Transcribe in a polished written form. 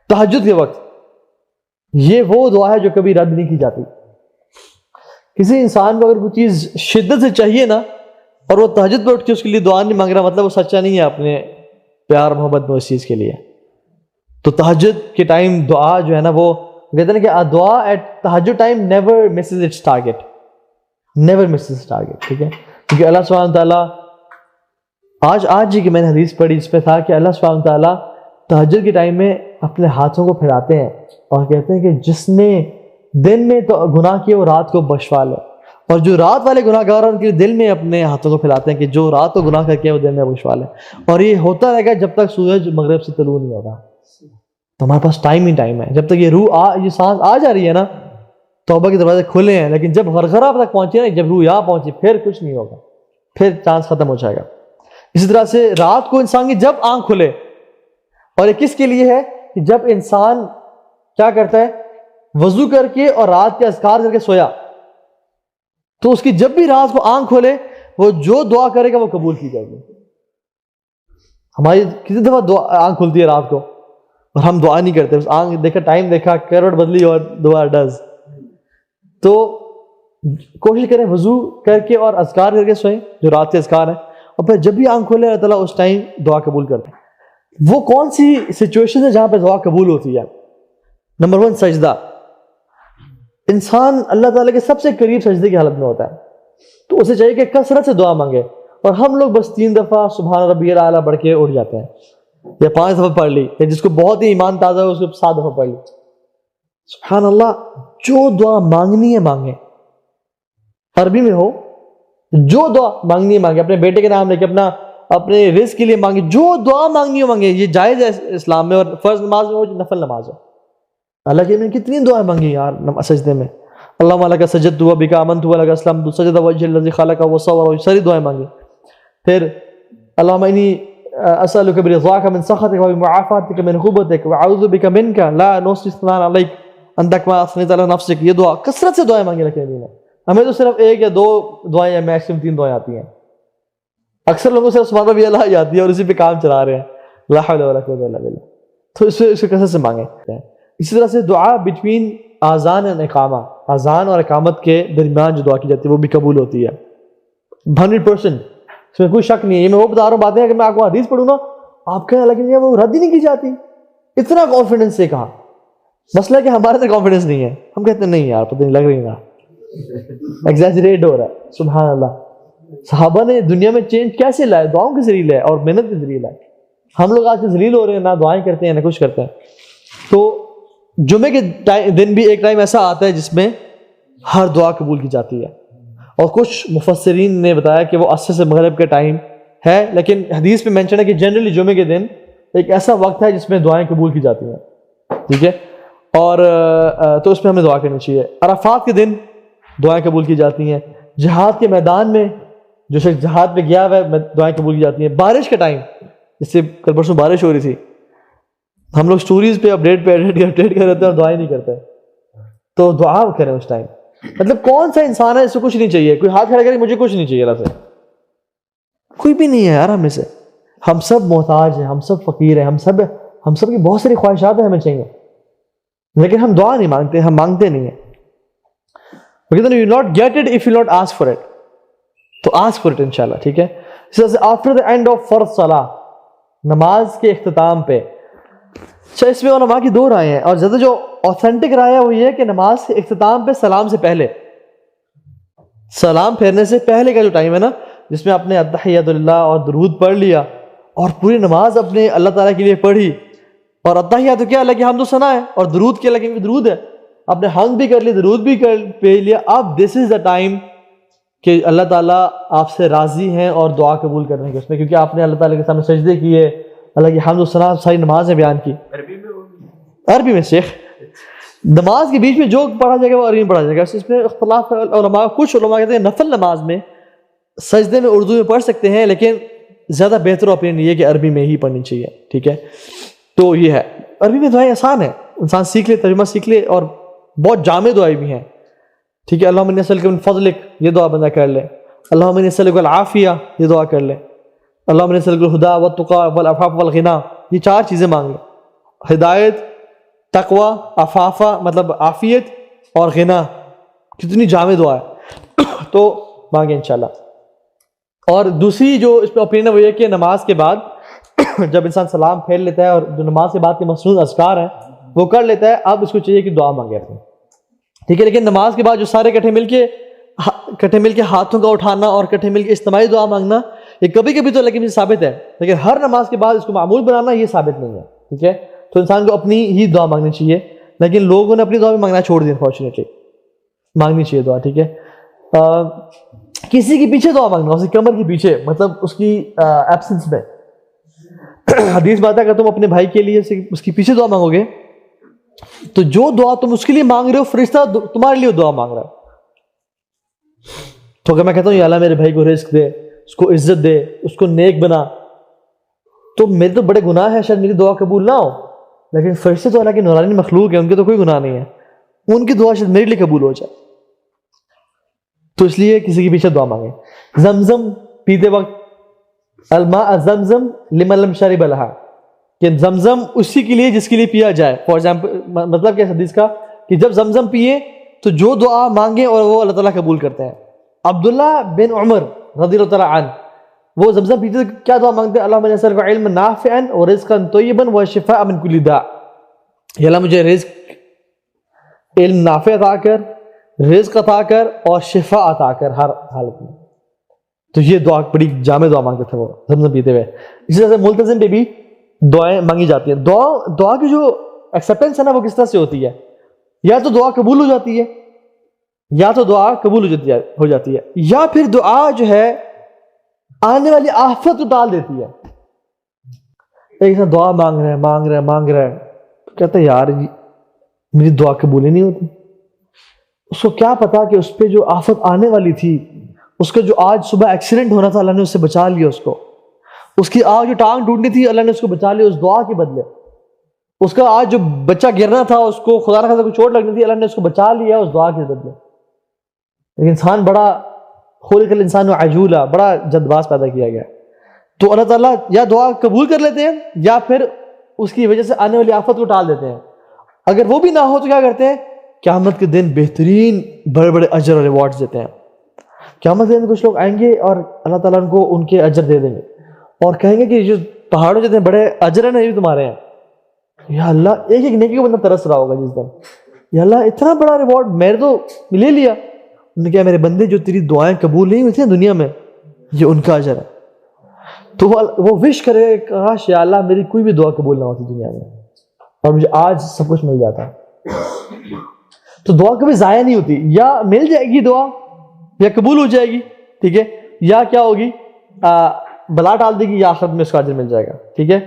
تہجد کے وقت یہ وہ دعا ہے جو کبھی رد نہیں کی جاتی. کسی انسان کو اگر کوئی چیز شدت سے چاہیے نا اور وہ تہجد پہ اٹھ کے اس کے لیے دعا نہیں مانگ رہا, مطلب وہ سچا نہیں ہے اپنے پیار محبت میں اس چیز کے لیے. تو تہجد کے ٹائم دعا جو ہے نا وہ کہتے ہیں کہ دعا ایٹ تہجد time never Mrs its target, never Mrs its target. ٹھیک ہے, کیونکہ اللہ سبحانہ تعالیٰ آج ہی کہ میں نے حدیث پڑھی جس پہ تھا کہ اللہ سبحانہ تعالیٰ تہجد کے ٹائم میں اپنے ہاتھوں کو پھیلاتے ہیں اور کہتے ہیں کہ جس نے دن میں تو گناہ کیے وہ رات کو بخشوا لے, اور جو رات والے گناہ گار ہیں ان کے دل میں اپنے ہاتھوں کو پھیلاتے ہیں کہ جو رات کو گناہ کر کے وہ دن میں بخشوا لے. اور یہ ہوتا رہے گا جب تک سورج مغرب سے طلوع نہیں ہوگا. تو ہمارے پاس ٹائم ہی ٹائم ہے, جب تک یہ روح یہ سانس آ جا رہی ہے نا توبہ کے دروازے کھلے ہیں, لیکن جب غرغرہ تک پہنچے نا, جب روح یہاں پہنچی پھر کچھ نہیں ہوگا, پھر چانس ختم ہو جائے گا. اسی طرح سے رات کو انسان کی جب آنکھ کھلے, اور یہ کس کے لیے ہے کہ جب انسان کیا کرتا ہے وضو کر کے اور رات کے اذکار کر کے سویا, تو اس کی جب بھی رات کو آنکھ کھولے وہ جو دعا کرے گا وہ قبول کی جائے گی. ہماری کتنی دفعہ آنکھ کھلتی ہے رات کو اور ہم دعا نہیں کرتے, بس آنکھ دیکھا, ٹائم دیکھا, کروٹ بدلی اور دعا ڈز. تو کوشش کریں وضو کر کے اور اذکار کر کے سوئیں جو رات کے اذکار ہیں, اور پھر جب بھی آنکھ کھولے اللہ تعالیٰ اس ٹائم دعا قبول کرتے ہیں. وہ کون سی سچویشن ہے جہاں پہ دعا قبول ہوتی ہے؟ نمبر 1 سجدہ. انسان اللہ تعالیٰ کے سب سے قریب سجدے کی حالت میں ہوتا ہے, تو اسے چاہیے کہ کثرت سے دعا مانگے. اور ہم لوگ بس 3 دفعہ سبحان ربی الاعلیٰ پڑھ کے اٹھ جاتے ہیں, یا 5 دفعہ پڑھ لی, یا جس کو بہت ہی ایمان تازہ ہو اس کو 7 دفعہ پڑھ لی. سبحان اللہ, جو دعا مانگنی ہے مانگے, عربی میں ہو, جو دعا مانگنی ہے مانگے, اپنے بیٹے کے نام لے کے اپنے رزق کے لیے مانگے, جو دعا مانگنی ہو مانگے. یہ جائز ہے اسلام میں, اور فرض نماز میں ہو, نفل نماز ہو. اللہ کے میں کتنی دعائیں مانگی یار سجدے میں, اللہم لک سجدت وبک آمنت ولک اسلمت سجد وجہ الذی خلق وصور, ساری دعائیں مانگی. پھر اللہم انی اسألک برضاک من سخطک وبمعافاتک من غضبک واعوذ بک منک لا نحصی ثناء علیک انت کما اثنیت علی نفسک. یہ دعا کثرت سے دعائیں مانگی رکھے ہیں. ہمیں تو صرف 1 یا 2 دعائیں یا میکسیمم 3 دعائیں آتی ہیں. اکثر لوگوں سے سبحان ربی اللہ آتی ہے اور اسی پہ کام چلا رہے ہیں, لا حول ولا قوت الا باللہ. تو اس کو کثرت سے مانگیں. اسی طرح سے دعا بٹوین آذان اور اقامہ, آذان اور اقامت کے درمیان جو دعا کی جاتی ہے وہ بھی قبول ہوتی ہے 100%. اس میں کوئی شک نہیں ہے. یہ میں وہ بتا رہا ہوں باتیں, اگر میں آپ کو حدیث پڑھوں نا آپ کہنے لگیں گے وہ رد ہی نہیں کی جاتی. اتنا کانفیڈنس سے کہا. مسئلہ ہے کہ ہمارے اندر کانفیڈنس نہیں ہے, ہم کہتے ہیں نہیں یار پتہ نہیں لگ رہی نا, ایگزیجریٹ ہو رہا ہے. سبحان اللہ, صحابہ نے دنیا میں چینج کیسے لائے؟ دعاؤں کے ذریعے لائے اور محنت کے ذریعے لائے. ہم لوگ آج ذلیل ہو رہے ہیں, نہ دعائیں کرتے ہیں نہ کچھ کرتے ہیں. تو جمعے کے دن بھی ایک ٹائم ایسا آتا ہے جس میں ہر دعا قبول کی جاتی ہے, اور کچھ مفسرین نے بتایا کہ وہ عصر سے مغرب کا ٹائم ہے, لیکن حدیث میں مینشن ہے کہ جنرلی جمعے کے دن ایک ایسا وقت ہے جس میں دعائیں قبول کی جاتی ہیں. ٹھیک ہے, اور تو اس میں ہمیں دعا کرنی چاہیے. عرفات کے دن دعائیں قبول کی جاتی ہیں. جہاد کے میدان میں جو شخص جہاد پہ گیا ہوا ہے دعائیں قبول کی جاتی ہیں. بارش کا ٹائم, جس سے کل پرسوں بارش ہو رہی تھی, ہم لوگ سٹوریز پہ اپڈیٹ کر رہتے ہیں اور دعائیں نہیں کرتے, تو دعا کریں اس ٹائم. مطلب کون سا انسان ہے اس سے کچھ نہیں چاہیے؟ کوئی ہاتھ کھڑا کرے مجھے کچھ نہیں چاہیے اللہ سے, کوئی بھی نہیں ہے یار ہمیں سے. ہم سب محتاج ہیں, ہم سب فقیر ہیں, ہم سب کی بہت ساری خواہشات ہیں ہمیں چاہیے, لیکن ہم دعا نہیں مانگتے, ہم مانگتے نہیں ہیں. You will not get it if you not ask for it. تو ask for it انشاءاللہ. ٹھیک ہے, اس طرح سے after the end of فرض صلاح, نماز کے اختتام پہ. اچھا, اس میں علماء کی 2 رائے ہیں, اور زیادہ جو اوتھینٹک رائے ہے وہ یہ ہے کہ نماز کے اختتام پہ سلام سے پہلے, سلام پھیرنے سے پہلے کا جو ٹائم ہے نا, جس میں آپ نے التحیات للہ اور درود پڑھ لیا اور پوری نماز اپنے اللہ تعالیٰ کے لیے پڑھی, اور التحیات کیا اللہ کی حمد و ثنا ہے, اور درود کیا اللہ کی درود ہے, آپ نے حمد بھی کر لی, درود بھی پڑھ لیا. اب دس از دا ٹائم کہ اللہ تعالیٰ آپ سے راضی ہیں اور دعا قبول کرنے کے اس میں, کیونکہ آپ نے اللہ تعالیٰ کے سامنے سجدے کیے, اللہ کی حمد و ثنا ساری نماز میں بیان کی. عربی میں شیخ, نماز کے بیچ میں جو پڑھا جائے گا وہ عربی میں پڑھا جائے گا. اس میں اختلاف ہے علماء. کچھ علماء کہتے ہیں نفل نماز میں سجدے میں اردو میں پڑھ سکتے ہیں, لیکن زیادہ بہتر اوپینین یہ کہ عربی میں ہی پڑھنی چاہیے. ٹھیک ہے, تو یہ ہے. عربی میں دعائیں آسان ہے, انسان سیکھ لے, ترجمہ سیکھ لے, اور بہت جامع دعائیں بھی ہیں. ٹھیک ہے, اللہم انی اسألک من فضلک, یہ دعا بندہ کر لے. اللہم انی اسألک العافیہ, یہ دعا کر لے. اللہم انی اسألک الہدی والتقی والعفاف والغنی, یہ 4 چیزیں مانگ لے. ہدایت, تقوی، عفافہ مطلب عافیت، اور غنا، کتنی جامع دعا ہے. تو مانگیں انشاءاللہ. اور دوسری جو اس پہ اوپینین ہے وہ یہ کہ نماز کے بعد جب انسان سلام پھیر لیتا ہے اور جو نماز کے بعد کے مصنون اذکار ہیں وہ کر لیتا ہے، اب اس کو چاہیے کہ دعا مانگے اپنی. ٹھیک ہے، لیکن نماز کے بعد جو سارے کٹھے مل کے ہاتھوں کا اٹھانا اور کٹھے مل کے اجتماعی دعا مانگنا، یہ کبھی کبھی تو لیکن ثابت ہے، لیکن ہر نماز کے بعد اس کو معمول بنانا یہ ثابت نہیں ہے. ٹھیک ہے، تو انسان کو اپنی ہی دعا مانگنی چاہیے، لیکن لوگوں نے اپنی دعا بھی مانگنا چھوڑ دی. انفارچونیٹلی مانگنی چاہیے دعا. ٹھیک ہے، کسی کے پیچھے دعا مانگنا، اس کی کمر کے پیچھے، مطلب اس کی ایبسنس میں. حدیث بات ہے کہ تم اپنے بھائی کے لیے اس کے پیچھے دعا مانگو گے تو جو دعا تم اس کے لیے مانگ رہے ہو فرشتہ تمہارے لیے دعا مانگ رہا ہے. تو اگر میں کہتا ہوں یا اللہ میرے بھائی کو رزق دے، اس کو عزت دے، اس کو نیک بنا، تو میرے تو بڑے گناہ ہیں، شاید میری دعا قبول نہ ہو، لیکن فرشتے تو اللہ کی نورانی مخلوق ہے، ان کے تو کوئی گناہ نہیں ہے، ان کی دعا شاید میرے لیے قبول ہو جائے. تو اس لیے کسی کے پیچھے دعا مانگیں. زمزم پیتے وقت الماء زمزم لمن لم شرب لها، کہ زمزم اسی کے لیے جس کے لیے پیا جائے. فار ایگزامپل مطلب کیا حدیث کا کہ جب زمزم پیے تو جو دعا مانگے اور وہ اللہ تعالیٰ قبول کرتے ہیں. عبداللہ بن عمر رضی اللہ تعالیٰ عنہ وہ زمزم پیتے تو کیا دعا مانگتے ہیں؟ اللہم انی اسألک علما نافعا ورزقا طیبا وشفاء من کل داء. یا اللہ مجھے رزق، علم نافع عطا کر، رزق عطا کر اور شفا عطا کر ہر حالت میں. تو یہ دعا بڑی جامع دعا مانگتے تھے وہ زمزم پیتے ہوئے. اسی طرح سے ملتزم پہ بھی دعائیں مانگی جاتی ہیں. دعا کی جو ایکسیپٹنس ہے نا وہ کس طرح سے ہوتی ہے؟ یا تو دعا قبول ہو جاتی ہے، یا تو دعا قبول ہو جاتی ہے، یا پھر دعا جو ہے آنے والی آفت کو ٹال دیتی ہے. ایک انسان دعا مانگ رہا ہے تو کہتا ہے یار میری دعا قبول ہی نہیں ہوتی. اس کو کیا پتا کہ اس پہ جو آفت آنے والی تھی، اس کا جو آج صبح ایکسیڈنٹ ہونا تھا اللہ نے اس سے بچا لیا، اس کی آج جو ٹانگ ٹوٹنی تھی اللہ نے اس کو بچا لیا اس دعا کے بدلے. اس کا آج جو بچہ گرنا تھا، اس کو خدا نہ خاصہ کوئی چوٹ لگنی تھی، اللہ نے اس کو بچا لیا اس دعا کے بدلے. لیکن انسان بڑا خلق الانسان عجولا، بڑا جلد باز پیدا کیا گیا. تو اللہ تعالیٰ یا دعا قبول کر لیتے ہیں یا پھر اس کی وجہ سے آنے والی آفت کو ٹال دیتے ہیں. اگر وہ بھی نہ ہو تو کیا کرتے ہیں؟ قیامت کے دن بہترین بڑے بڑے اجر اور ریوارڈز دیتے ہیں. قیامت کے دن کچھ لوگ آئیں گے اور اللہ تعالیٰ ان کو ان کے اجر دے دیں گے اور کہیں گے کہ جو پہاڑوں جتنے بڑے اجر ہیں نا یہ بھی تمہارے ہیں. یا اللہ ایک ایک نیکی کو بندہ ترس رہا ہوگا جس دن، یا اللہ اتنا بڑا ریوارڈ میں نے تو لے لیا. انہوں نے کہا میرے بندے جو تیری دعائیں قبول نہیں ہوئی تھیں دنیا میں یہ ان کا اجر ہے. تو وہ وش کرے کاش یا اللہ میری کوئی بھی دعا قبول نہ ہوتی دنیا میں اور مجھے آج سب کچھ مل جاتا. تو دعا کبھی ضائع نہیں ہوتی، یا مل جائے گی دعا یا قبول ہو جائے گی، ٹھیک ہے، یا کیا ہوگی بلا ٹال دے گی یا آخرت میں اس کا اجر مل جائے گا. ٹھیک ہے.